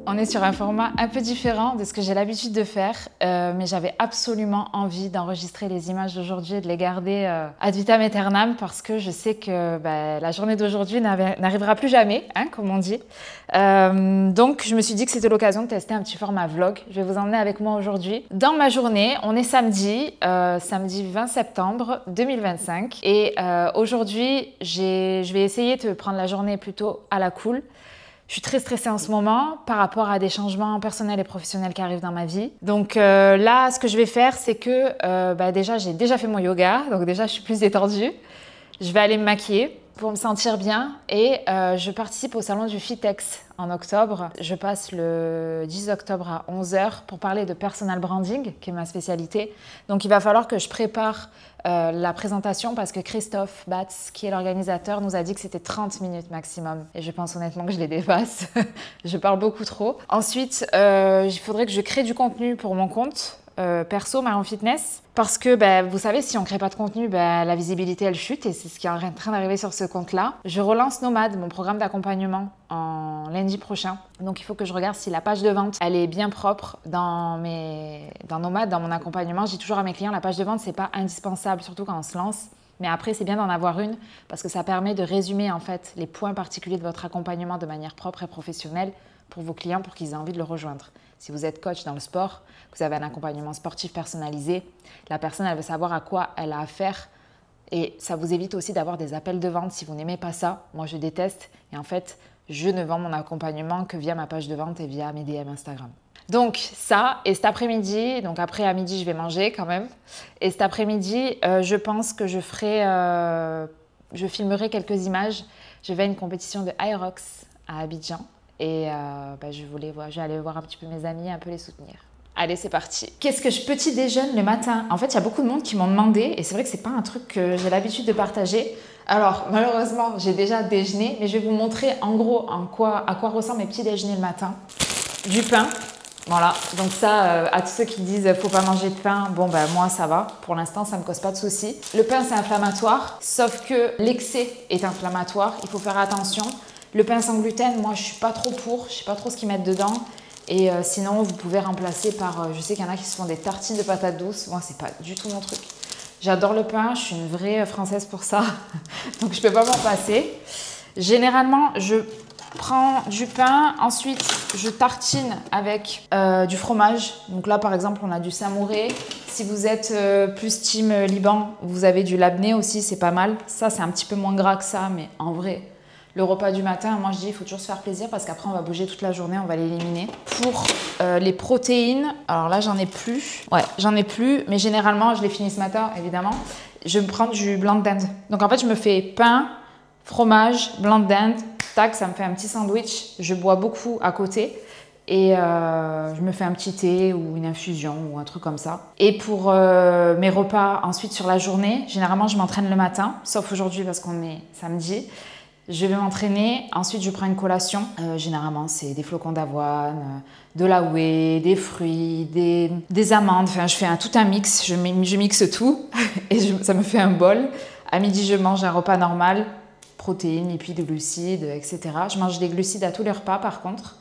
On est sur un format un peu différent de ce que j'ai l'habitude de faire, mais j'avais absolument envie d'enregistrer les images d'aujourd'hui et de les garder ad vitam aeternam parce que je sais que la journée d'aujourd'hui n'arrivera plus jamais, hein, comme on dit. Donc je me suis dit que c'était l'occasion de tester un petit format vlog. Je vais vous emmener avec moi aujourd'hui. Dans ma journée, on est samedi 20 septembre 2025 et aujourd'hui je vais essayer de prendre la journée plutôt à la cool. Je suis très stressée en ce moment par rapport à des changements personnels et professionnels qui arrivent dans ma vie. Donc là, ce que je vais faire, c'est que déjà, j'ai déjà fait mon yoga, donc déjà, je suis plus détendue. Je vais aller me maquiller pour me sentir bien et je participe au salon du Fitex en octobre. Je passe le 10 octobre à 11 h pour parler de personal branding, qui est ma spécialité. Donc il va falloir que je prépare la présentation parce que Christophe Batz, qui est l'organisateur, nous a dit que c'était 30 minutes maximum. Et je pense honnêtement que je les dépasse. Je parle beaucoup trop. Ensuite, il faudrait que je crée du contenu pour mon compte. Perso, Marion Fitness, parce que vous savez, si on crée pas de contenu, la visibilité elle chute et c'est ce qui est en train d'arriver sur ce compte-là. Je relance Nomade, mon programme d'accompagnement, en lundi prochain. Donc il faut que je regarde si la page de vente elle est bien propre dans Nomade, dans mon accompagnement. Je dis toujours à mes clients, la page de vente c'est pas indispensable, surtout quand on se lance. Mais après, c'est bien d'en avoir une parce que ça permet de résumer en fait les points particuliers de votre accompagnement de manière propre et professionnelle pour vos clients pour qu'ils aient envie de le rejoindre. Si vous êtes coach dans le sport, que vous avez un accompagnement sportif personnalisé, la personne elle veut savoir à quoi elle a affaire et ça vous évite aussi d'avoir des appels de vente si vous n'aimez pas ça. Moi, je déteste et en fait, je ne vends mon accompagnement que via ma page de vente et via mes DM Instagram. Donc ça, et cet après-midi, donc après à midi je vais manger quand même, et cet après-midi je pense que je filmerai quelques images. Je vais à une compétition de Aerox à Abidjan et je vais aller voir un petit peu mes amis, un peu les soutenir. Allez, c'est parti. Qu'est-ce que je petit déjeune le matin? En fait, il y a beaucoup de monde qui m'ont demandé et c'est vrai que c'est pas un truc que j'ai l'habitude de partager. Alors, malheureusement, j'ai déjà déjeuné, mais je vais vous montrer en gros à quoi ressemblent mes petits déjeuners le matin. Du pain. Voilà, donc ça, à tous ceux qui disent faut pas manger de pain, moi ça va, pour l'instant ça me cause pas de soucis. Le pain c'est inflammatoire, sauf que l'excès est inflammatoire, il faut faire attention. Le pain sans gluten, moi je suis pas trop pour, je sais pas trop ce qu'ils mettent dedans. Et sinon vous pouvez remplacer par, je sais qu'il y en a qui se font des tartines de patates douces, moi c'est pas du tout mon truc. J'adore le pain, je suis une vraie française pour ça, donc je peux pas m'en passer. Généralement, je prends du pain, ensuite je tartine avec du fromage. Donc là par exemple on a du samouré. Si vous êtes plus team Liban, vous avez du labné aussi, c'est pas mal. Ça c'est un petit peu moins gras que ça, mais en vrai, le repas du matin, moi je dis il faut toujours se faire plaisir parce qu'après on va bouger toute la journée, on va l'éliminer. Pour les protéines, alors là j'en ai plus. Ouais, j'en ai plus, mais généralement je l'ai fini ce matin évidemment. Je me prends du blanc de dinde. Donc en fait je me fais pain, fromage, blanc de dinde. Tac, ça me fait un petit sandwich. Je bois beaucoup à côté et je me fais un petit thé ou une infusion ou un truc comme ça. Et pour mes repas ensuite sur la journée, généralement je m'entraîne le matin, sauf aujourd'hui parce qu'on est samedi. Je vais m'entraîner, ensuite je prends une collation. Généralement c'est des flocons d'avoine, de la whey, des fruits, des amandes. Enfin je fais tout un mix, je mixe tout et ça me fait un bol. À midi je mange un repas normal. Protéines et puis de glucides, etc. Je mange des glucides à tous les repas par contre.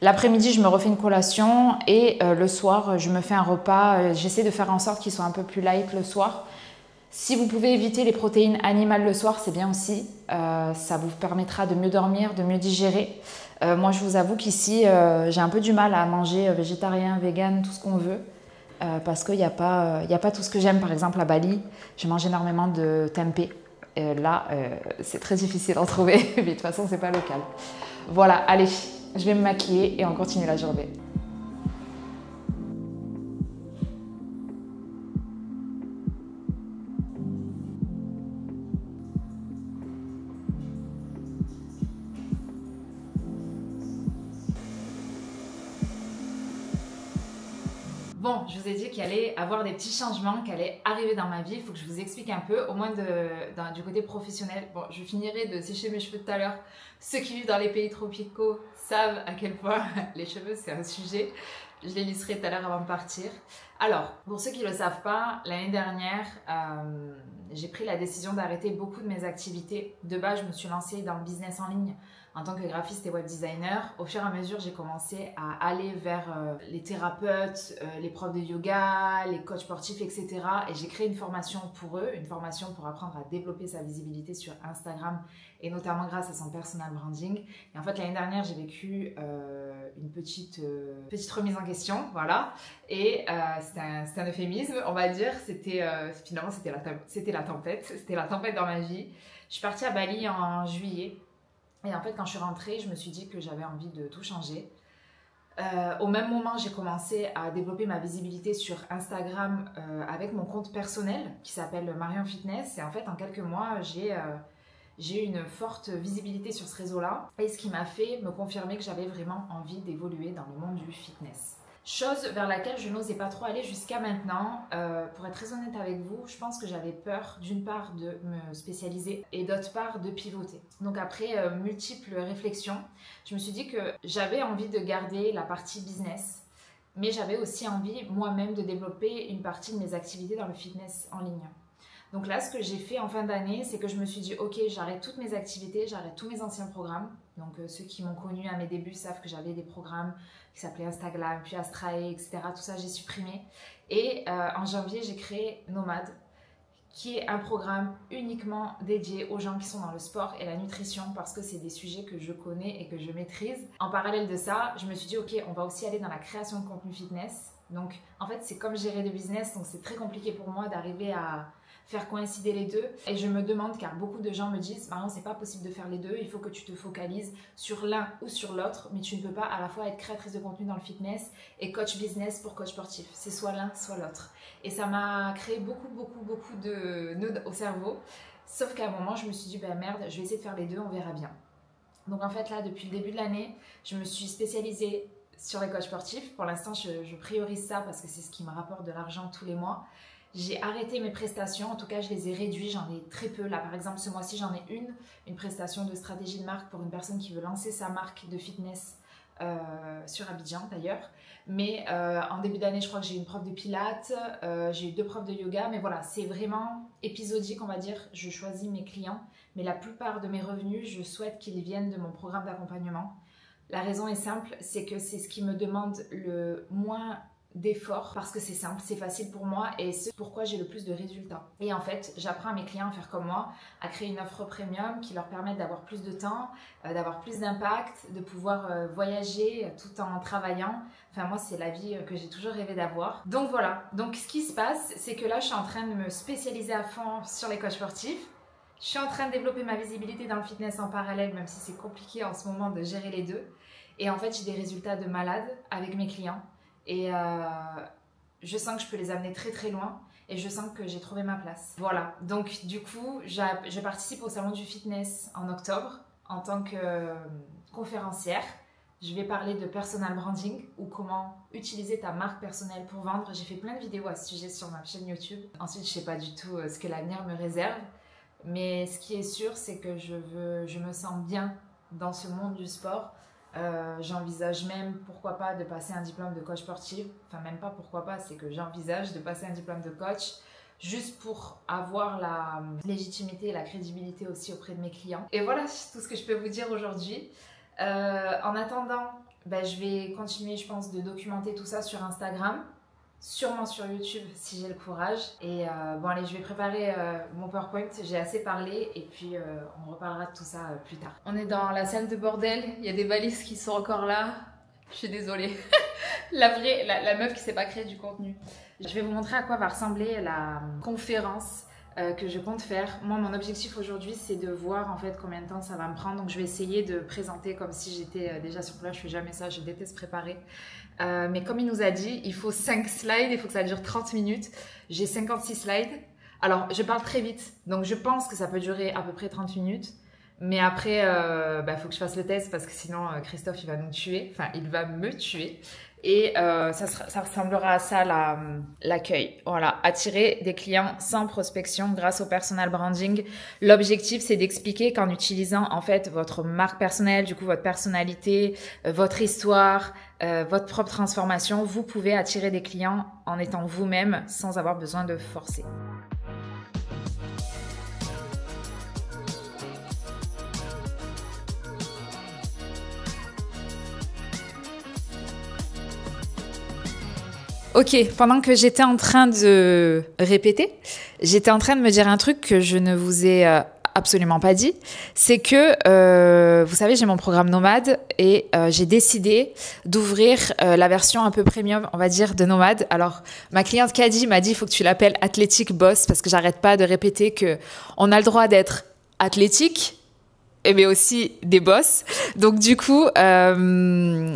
L'après-midi, je me refais une collation et le soir, je me fais un repas. J'essaie de faire en sorte qu'il soit un peu plus light le soir. Si vous pouvez éviter les protéines animales le soir, c'est bien aussi. Ça vous permettra de mieux dormir, de mieux digérer. Moi, je vous avoue qu'ici, j'ai un peu du mal à manger végétarien, vegan, tout ce qu'on veut. Parce qu'il n'y a pas tout ce que j'aime. Par exemple, à Bali, je mange énormément de tempeh. Là, c'est très difficile d'en trouver, mais de toute façon, c'est pas local. Voilà, allez, je vais me maquiller et on continue la journée. Bon, je vous ai dit qu'il allait avoir des petits changements, qu'il allait arriver dans ma vie. Il faut que je vous explique un peu, au moins du côté professionnel. Bon, je finirai de sécher mes cheveux tout à l'heure. Ceux qui vivent dans les pays tropicaux savent à quel point les cheveux, c'est un sujet. Je les lisserai tout à l'heure avant de partir. Alors, pour ceux qui ne le savent pas, l'année dernière, j'ai pris la décision d'arrêter beaucoup de mes activités. De base, je me suis lancée dans le business en ligne en tant que graphiste et web designer. Au fur et à mesure, j'ai commencé à aller vers les thérapeutes, les profs de yoga, les coachs sportifs, etc. Et j'ai créé une formation pour eux, une formation pour apprendre à développer sa visibilité sur Instagram et notamment grâce à son personal branding. Et en fait, l'année dernière, j'ai vécu une petite remise en question, voilà. Et c'était un euphémisme, on va dire. Finalement, c'était la tempête. C'était la tempête dans ma vie. Je suis partie à Bali en juillet. Et en fait, quand je suis rentrée, je me suis dit que j'avais envie de tout changer. Au même moment, j'ai commencé à développer ma visibilité sur Instagram avec mon compte personnel qui s'appelle Marion Fitness. Et en fait, en quelques mois, j'ai eu une forte visibilité sur ce réseau-là. Et ce qui m'a fait me confirmer que j'avais vraiment envie d'évoluer dans le monde du fitness. Chose vers laquelle je n'osais pas trop aller jusqu'à maintenant. Pour être très honnête avec vous, je pense que j'avais peur d'une part de me spécialiser et d'autre part de pivoter. Donc après multiples réflexions, je me suis dit que j'avais envie de garder la partie business, mais j'avais aussi envie moi-même de développer une partie de mes activités dans le fitness en ligne. Donc là, ce que j'ai fait en fin d'année, c'est que je me suis dit, ok, j'arrête toutes mes activités, j'arrête tous mes anciens programmes. Donc ceux qui m'ont connue à mes débuts savent que j'avais des programmes qui s'appelaient Instagram, puis Astrae, etc. Tout ça, j'ai supprimé. Et en janvier, j'ai créé Nomade, qui est un programme uniquement dédié aux gens qui sont dans le sport et la nutrition parce que c'est des sujets que je connais et que je maîtrise. En parallèle de ça, je me suis dit, ok, on va aussi aller dans la création de contenu fitness. Donc en fait, c'est comme gérer des business, donc c'est très compliqué pour moi d'arriver à faire coïncider les deux. Et je me demande, car beaucoup de gens me disent, Marion, c'est pas possible de faire les deux, il faut que tu te focalises sur l'un ou sur l'autre, mais tu ne peux pas à la fois être créatrice de contenu dans le fitness et coach business pour coach sportif. C'est soit l'un, soit l'autre. Et ça m'a créé beaucoup de nœuds au cerveau. Sauf qu'à un moment, je me suis dit, bah merde, je vais essayer de faire les deux, on verra bien. Donc en fait, là, depuis le début de l'année, je me suis spécialisée sur les coachs sportifs. Pour l'instant, je priorise ça parce que c'est ce qui me rapporte de l'argent tous les mois. J'ai arrêté mes prestations, en tout cas je les ai réduites, j'en ai très peu. Là par exemple ce mois-ci j'en ai une prestation de stratégie de marque pour une personne qui veut lancer sa marque de fitness sur Abidjan d'ailleurs. Mais en début d'année je crois que j'ai une prof de pilates, j'ai eu 2 profs de yoga, mais voilà c'est vraiment épisodique on va dire. Je choisis mes clients, mais la plupart de mes revenus je souhaite qu'ils viennent de mon programme d'accompagnement. La raison est simple, c'est que c'est ce qui me demande le moins d'efforts parce que c'est simple, c'est facile pour moi et c'est pourquoi j'ai le plus de résultats. Et en fait, j'apprends à mes clients à faire comme moi, à créer une offre premium qui leur permette d'avoir plus de temps, d'avoir plus d'impact, de pouvoir voyager tout en travaillant. Enfin moi, c'est la vie que j'ai toujours rêvé d'avoir. Donc voilà, donc ce qui se passe, c'est que là, je suis en train de me spécialiser à fond sur les coachs sportifs. Je suis en train de développer ma visibilité dans le fitness en parallèle, même si c'est compliqué en ce moment de gérer les deux. Et en fait, j'ai des résultats de malade avec mes clients. Et je sens que je peux les amener très loin et je sens que j'ai trouvé ma place. Voilà, donc du coup, je participe au salon du fitness en octobre en tant que conférencière. Je vais parler de personal branding ou comment utiliser ta marque personnelle pour vendre. J'ai fait plein de vidéos à ce sujet sur ma chaîne YouTube. Ensuite, je ne sais pas du tout ce que l'avenir me réserve. Mais ce qui est sûr, c'est que je me sens bien dans ce monde du sport. J'envisage même pourquoi pas de passer un diplôme de coach sportif, enfin même pas pourquoi pas, c'est que j'envisage de passer un diplôme de coach juste pour avoir la légitimité et la crédibilité aussi auprès de mes clients. Et voilà tout ce que je peux vous dire aujourd'hui. En attendant, je vais continuer je pense de documenter tout ça sur Instagram, sûrement sur YouTube si j'ai le courage. Et bon allez, je vais préparer mon PowerPoint, j'ai assez parlé et puis on reparlera de tout ça plus tard. On est dans la salle de bordel, il y a des valises qui sont encore là. Je suis désolée. la meuf qui sait pas créer du contenu. Je vais vous montrer à quoi va ressembler la conférence que je compte faire. Moi, mon objectif aujourd'hui, c'est de voir en fait combien de temps ça va me prendre. Donc, je vais essayer de présenter comme si j'étais déjà sur place. Je fais jamais ça, je déteste préparer. Mais comme il nous a dit, il faut 5 slides, il faut que ça dure 30 minutes. J'ai 56 slides. Alors, je parle très vite, donc je pense que ça peut durer à peu près 30 minutes. Mais après, faut que je fasse le test parce que sinon, Christophe, il va nous tuer. Enfin, il va me tuer. Et ça ressemblera à ça l'accueil. Voilà, attirer des clients sans prospection grâce au personal branding. L'objectif, c'est d'expliquer qu'en utilisant en fait votre marque personnelle, du coup votre personnalité, votre histoire, votre propre transformation, vous pouvez attirer des clients en étant vous-même sans avoir besoin de forcer. Ok, pendant que j'étais en train de répéter, j'étais en train de me dire un truc que je ne vous ai absolument pas dit. C'est que, vous savez, j'ai mon programme Nomade et j'ai décidé d'ouvrir la version un peu premium, on va dire, de Nomade. Alors, ma cliente Caddy m'a dit, il faut que tu l'appelles Athletic Boss parce que j'arrête pas de répéter qu'on a le droit d'être athlétique, mais aussi des boss. Donc du coup,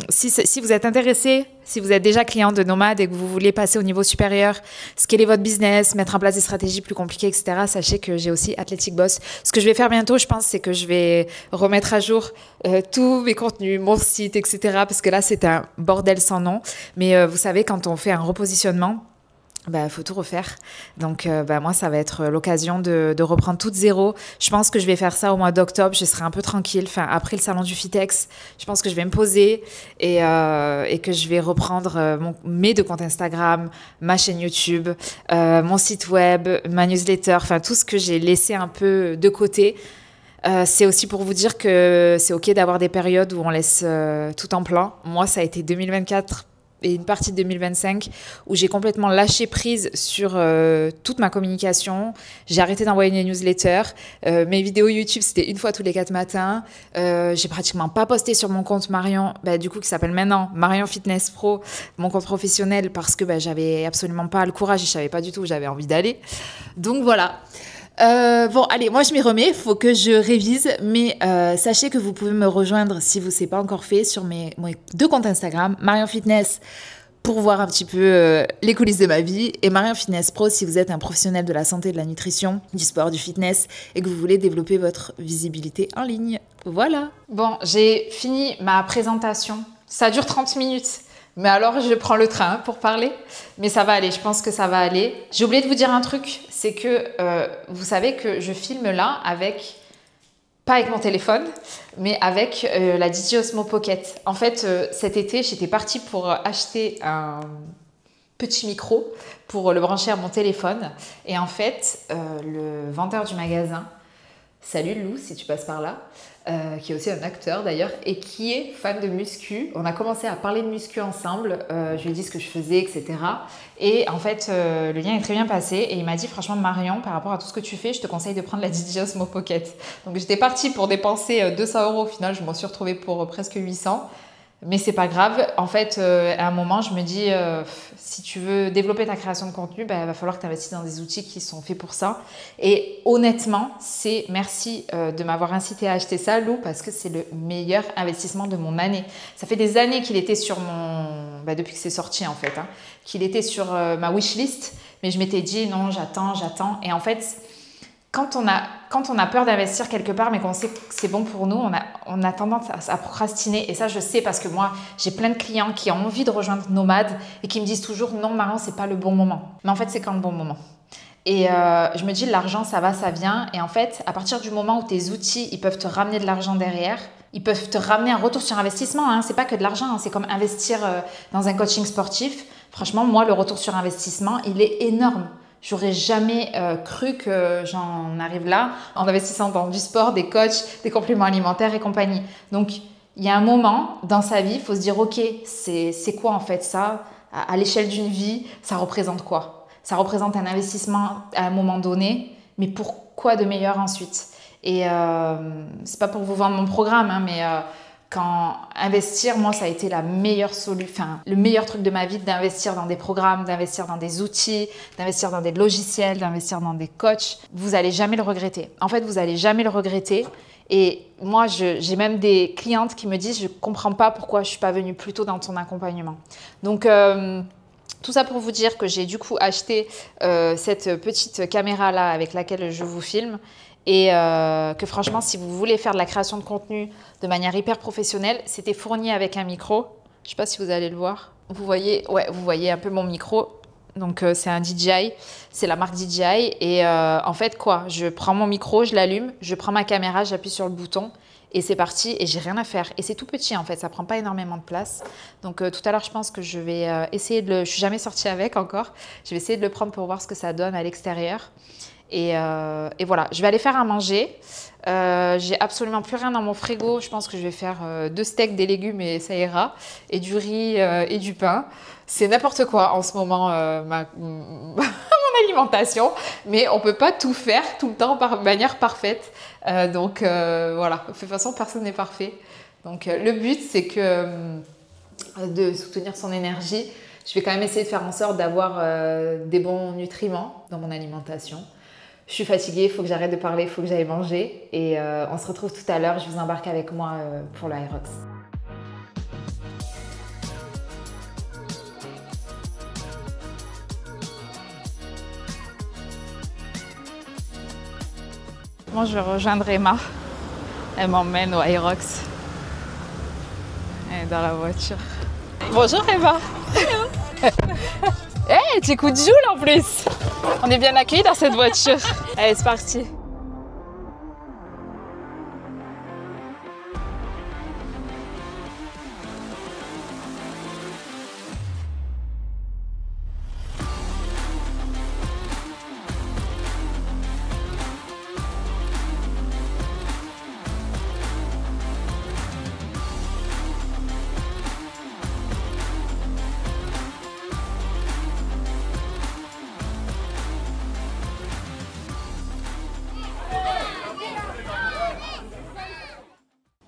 si vous êtes intéressé, si vous êtes déjà client de Nomade et que vous voulez passer au niveau supérieur, scaler votre business, mettre en place des stratégies plus compliquées, etc., sachez que j'ai aussi Athletic Boss. Ce que je vais faire bientôt, je pense, c'est que je vais remettre à jour tous mes contenus, mon site, etc., parce que là, c'est un bordel sans nom. Mais vous savez, quand on fait un repositionnement, faut tout refaire. Donc, moi, ça va être l'occasion de reprendre tout de zéro. Je pense que je vais faire ça au mois d'octobre. Je serai un peu tranquille. Enfin, après le salon du Fitex, je pense que je vais me poser et que je vais reprendre mes 2 comptes Instagram, ma chaîne YouTube, mon site web, ma newsletter, enfin, tout ce que j'ai laissé un peu de côté. C'est aussi pour vous dire que c'est OK d'avoir des périodes où on laisse tout en plan. Moi, ça a été 2024 et une partie de 2025 où j'ai complètement lâché prise sur toute ma communication. J'ai arrêté d'envoyer des newsletters. Mes vidéos YouTube, c'était 1 fois tous les 4 matins. J'ai pratiquement pas posté sur mon compte Marion, du coup, qui s'appelle maintenant Marion Fitness Pro, mon compte professionnel, parce que j'avais absolument pas le courage et je savais pas du tout où j'avais envie d'aller. Donc voilà. Bon, allez, moi je m'y remets, il faut que je révise, mais sachez que vous pouvez me rejoindre si vous ne l'avez pas encore fait sur mes 2 comptes Instagram, Marion Fitness pour voir un petit peu les coulisses de ma vie et Marion Fitness Pro si vous êtes un professionnel de la santé, de la nutrition, du sport, du fitness et que vous voulez développer votre visibilité en ligne. Voilà. Bon, j'ai fini ma présentation. Ça dure 30 minutes. Mais alors, je prends le train pour parler. Mais ça va aller, je pense que ça va aller. J'ai oublié de vous dire un truc, c'est que vous savez que je filme là pas avec mon téléphone, mais avec la DJI Osmo Pocket. En fait, cet été, j'étais partie pour acheter un petit micro pour le brancher à mon téléphone. Et en fait, le vendeur du magasin, salut Lou, si tu passes par là, qui est aussi un acteur d'ailleurs, et qui est fan de muscu. On a commencé à parler de muscu ensemble, je lui ai dit ce que je faisais, etc. Et en fait, le lien est très bien passé, et il m'a dit, franchement Marion, par rapport à tout ce que tu fais, je te conseille de prendre la DJI Osmo Pocket. Donc j'étais partie pour dépenser 200 €, au final je m'en suis retrouvée pour presque 800. Mais c'est pas grave. En fait, à un moment, je me dis, si tu veux développer ta création de contenu, il va falloir que tu investisses dans des outils qui sont faits pour ça. Et honnêtement, merci de m'avoir incité à acheter ça, Lou, parce que c'est le meilleur investissement de mon année. Ça fait des années qu'il était sur depuis que c'est sorti en fait, qu'il était sur ma wishlist. Mais je m'étais dit, non, j'attends. Et en fait, quand on a peur d'investir quelque part, mais qu'on sait que c'est bon pour nous, on a tendance à procrastiner. Et ça, je sais parce que moi, j'ai plein de clients qui ont envie de rejoindre Nomade et qui me disent toujours « Non, Marion, c'est pas le bon moment. » Mais en fait, c'est quand le bon moment. Et je me dis, l'argent, ça va, ça vient. Et en fait, à partir du moment où tes outils, ils peuvent te ramener de l'argent derrière, ils peuvent te ramener un retour sur investissement. C'est pas que de l'argent, c'est comme investir dans un coaching sportif. Franchement, moi, le retour sur investissement, il est énorme. J'aurais jamais cru que j'en arrive là en investissant dans du sport, des coachs, des compléments alimentaires et compagnie. Donc, il y a un moment dans sa vie, il faut se dire, ok, c'est quoi en fait ça? À l'échelle d'une vie, ça représente quoi? Ça représente un investissement à un moment donné, mais pourquoi de meilleur ensuite? Et c'est pas pour vous vendre mon programme, mais quand investir, moi, ça a été la meilleure solution, le meilleur truc de ma vie, d'investir dans des programmes, d'investir dans des outils, d'investir dans des logiciels, d'investir dans des coachs. Vous n'allez jamais le regretter. En fait, vous n'allez jamais le regretter. Et moi, j'ai même des clientes qui me disent, je ne comprends pas pourquoi je ne suis pas venue plus tôt dans ton accompagnement. Donc, tout ça pour vous dire que j'ai du coup acheté cette petite caméra-là avec laquelle je vous filme. Et que franchement, si vous voulez faire de la création de contenu de manière hyper professionnelle, c'était fourni avec un micro. Je ne sais pas si vous allez le voir. Vous voyez un peu mon micro. Donc, c'est un DJI. C'est la marque DJI. Et en fait, je prends mon micro, je l'allume, je prends ma caméra, j'appuie sur le bouton et c'est parti. Et j'ai rien à faire. Et c'est tout petit, en fait. Ça ne prend pas énormément de place. Donc, tout à l'heure, je pense que je vais essayer de le... Je ne suis jamais sortie avec encore. Je vais essayer de le prendre pour voir ce que ça donne à l'extérieur. Et voilà, je vais aller faire à manger. J'ai absolument plus rien dans mon frigo. Je pense que je vais faire 2 steaks, des légumes et ça ira. Et du riz et du pain. C'est n'importe quoi en ce moment, mon alimentation. Mais on ne peut pas tout faire tout le temps de manière parfaite. Donc voilà, de toute façon, personne n'est parfait. Donc le but, c'est que de soutenir son énergie, je vais quand même essayer de faire en sorte d'avoir des bons nutriments dans mon alimentation. Je suis fatiguée, il faut que j'arrête de parler, il faut que j'aille manger. Et on se retrouve tout à l'heure, je vous embarque avec moi pour le Hyrox. Moi, je vais rejoindre Emma. Elle m'emmène au Hyrox. Elle est dans la voiture. Bonjour Emma. Hey, tu écoutes Jules en plus. On est bien accueillis dans cette voiture. Allez, c'est parti.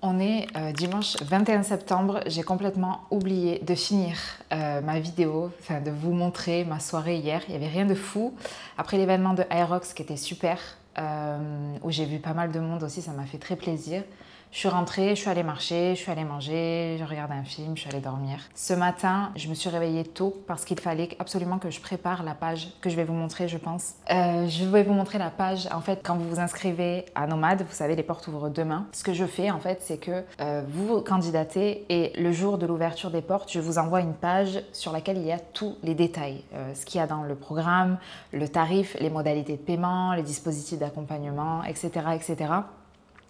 On est dimanche 21 septembre, j'ai complètement oublié de finir ma vidéo, enfin de vous montrer ma soirée hier. Il n'y avait rien de fou. Après l'événement de Hyrox qui était super, où j'ai vu pas mal de monde aussi, ça m'a fait très plaisir. Je suis rentrée, je suis allée marcher, je suis allée manger, je regardais un film, je suis allée dormir. Ce matin, je me suis réveillée tôt parce qu'il fallait absolument que je prépare la page que je vais vous montrer, je pense. Je vais vous montrer la page, en fait, quand vous vous inscrivez à Nomade, vous savez, les portes ouvrent demain. Ce que je fais, en fait, c'est que vous candidatez et le jour de l'ouverture des portes, je vous envoie une page sur laquelle il y a tous les détails. Ce qu'il y a dans le programme, le tarif, les modalités de paiement, les dispositifs d'accompagnement, etc., etc.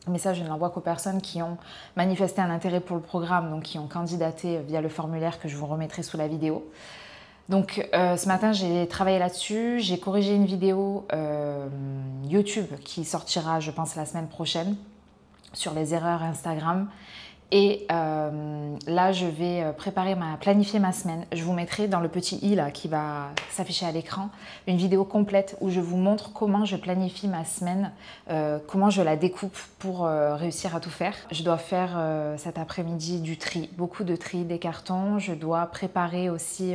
Mais ça, je ne l'envoie qu'aux personnes qui ont manifesté un intérêt pour le programme, donc qui ont candidaté via le formulaire que je vous remettrai sous la vidéo. Donc ce matin, j'ai travaillé là-dessus, j'ai corrigé une vidéo YouTube qui sortira, je pense, la semaine prochaine sur les erreurs Instagram. Et là, je vais planifier ma semaine. Je vous mettrai dans le petit i là qui va s'afficher à l'écran une vidéo complète où je vous montre comment je planifie ma semaine, comment je la découpe pour réussir à tout faire. Je dois faire cet après-midi du tri, beaucoup de tri des cartons. Je dois préparer aussi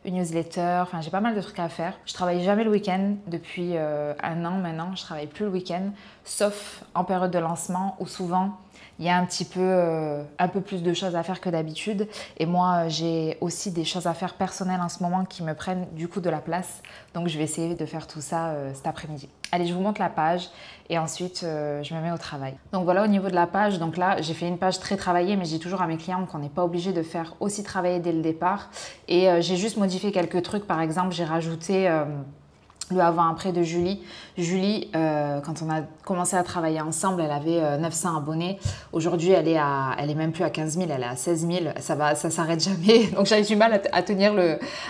une newsletter. Enfin, j'ai pas mal de trucs à faire. Je travaille jamais le week-end depuis 1 an maintenant. Je travaille plus le week-end, sauf en période de lancement où souvent il y a un peu plus de choses à faire que d'habitude. Et moi, j'ai aussi des choses à faire personnelles en ce moment qui me prennent du coup de la place. Donc, je vais essayer de faire tout ça cet après-midi. Allez, je vous montre la page et ensuite, je me mets au travail. Donc voilà, au niveau de la page, donc là, j'ai fait une page très travaillée, mais je dis toujours à mes clients qu'on n'est pas obligé de faire aussi travailler dès le départ. Et j'ai juste modifié quelques trucs. Par exemple, j'ai rajouté le avant-après de Julie. Julie, quand on a commencé à travailler ensemble, elle avait 900 abonnés. Aujourd'hui, elle est même plus à 15 000, elle est à 16 000. Ça s'arrête jamais. Donc, j'avais du mal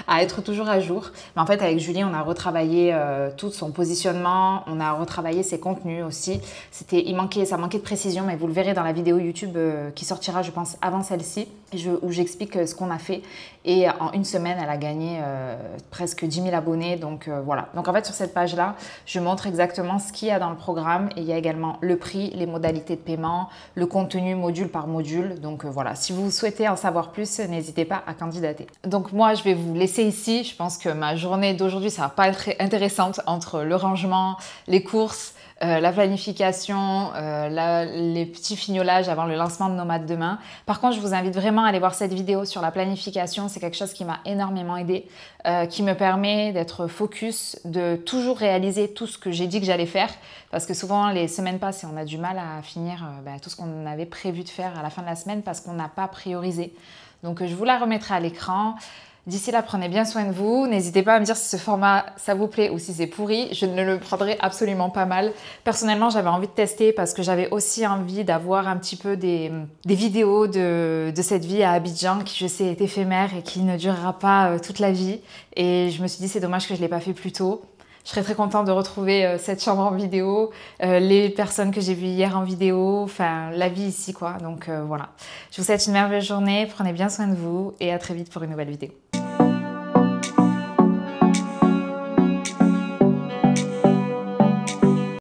à être toujours à jour. Mais en fait, avec Julie, on a retravaillé tout son positionnement. On a retravaillé ses contenus aussi. Ça manquait de précision, mais vous le verrez dans la vidéo YouTube qui sortira, je pense, avant celle-ci, où j'explique ce qu'on a fait. Et en 1 semaine, elle a gagné presque 10 000 abonnés. Donc, voilà. Donc, en fait, sur cette page-là, je montre exactement ce qu'il y a dans le programme et il y a également le prix, les modalités de paiement, le contenu module par module. Donc voilà, si vous souhaitez en savoir plus, n'hésitez pas à candidater. Donc moi, je vais vous laisser ici. Je pense que ma journée d'aujourd'hui, ça va pas être très intéressante entre le rangement, les courses, la planification, les petits fignolages avant le lancement de Nomade demain. Par contre, je vous invite vraiment à aller voir cette vidéo sur la planification. C'est quelque chose qui m'a énormément aidée, qui me permet d'être focus, de toujours réaliser tout ce que j'ai dit que j'allais faire. Parce que souvent, les semaines passent et on a du mal à finir tout ce qu'on avait prévu de faire à la fin de la semaine parce qu'on n'a pas priorisé. Donc, je vous la remettrai à l'écran. D'ici là, prenez bien soin de vous. N'hésitez pas à me dire si ce format, ça vous plaît ou si c'est pourri. Je ne le prendrai absolument pas mal. Personnellement, j'avais envie de tester parce que j'avais aussi envie d'avoir un petit peu des vidéos de cette vie à Abidjan qui, je sais, est éphémère et qui ne durera pas toute la vie. Et je me suis dit, c'est dommage que je ne l'ai pas fait plus tôt. Je serais très contente de retrouver cette chambre en vidéo, les personnes que j'ai vues hier en vidéo, enfin la vie ici quoi. Donc voilà. Je vous souhaite une merveilleuse journée, prenez bien soin de vous et à très vite pour une nouvelle vidéo.